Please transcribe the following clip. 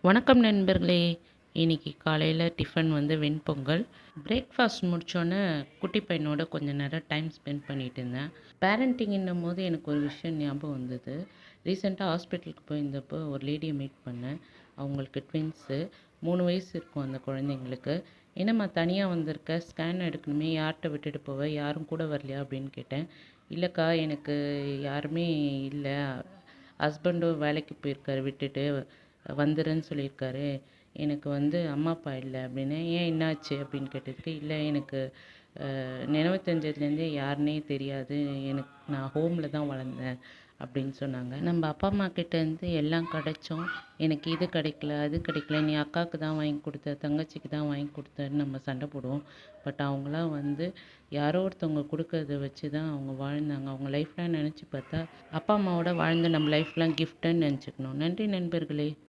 வணக்கம் நண்பர்களே. இன்னைக்கு காலையில் டிஃபன் வந்து வெண்பொங்கல். பிரேக்ஃபாஸ்ட் முடித்தோன்னே குட்டி பையனோட கொஞ்சம் நேரம் டைம் ஸ்பெண்ட் பண்ணிட்டு இருந்தேன். பேரண்டிங்ன்னும் போது எனக்கு ஒரு விஷயம் ஞாபகம் வந்தது. ரீசெண்டாக ஹாஸ்பிட்டலுக்கு போயிருந்தப்போ ஒரு லேடியை மீட் பண்ணேன். அவங்களுக்கு ட்வின்ஸு 3 வயசு இருக்கும் அந்த குழந்தைங்களுக்கு. என்னம்மா தனியாக வந்திருக்க, ஸ்கேன் எடுக்கணுமே, யார்கிட்ட விட்டுட்டு போவ, யாரும் கூட வரலையா அப்படின்னு கேட்டேன். இல்லைக்கா, எனக்கு யாருமே இல்லை, ஹஸ்பண்டும் வேலைக்கு போயிருக்காரு, விட்டுட்டு வந்துடுறேன்னு சொல்லியிருக்காரு. எனக்கு வந்து அம்மா அப்பா இல்லை அப்படின்னேன். ஏன் என்னாச்சு அப்படின்னு கேட்டதுக்கு, இல்லை எனக்கு நினைவு தெரிஞ்சதுலேருந்தே யாருன்னே தெரியாது, நான் ஹோமில் தான் வளர்ந்தேன் அப்படின்னு சொன்னாங்க. நம்ம அப்பா அம்மா கிட்டேருந்து எல்லாம் கிடைச்சோம், எனக்கு இது கிடைக்கல அது கிடைக்கல, நீ அக்காவுக்கு தான் வாங்கி கொடுத்த, தங்கச்சிக்கு தான் வாங்கி கொடுத்தன்னு நம்ம சண்டை போடுவோம். பட் அவங்களாம் வந்து யாரோ ஒருத்தவங்க கொடுக்கறத வச்சு தான் அவங்க வாழ்ந்தாங்க. அவங்க லைஃப்லாம் நினச்சி பார்த்தா அப்பா அம்மாவோட வாழ்ந்து நம்ம லைஃப்லாம் கிஃப்ட்டுன்னு நினச்சிக்கணும். நன்றி நண்பர்களே.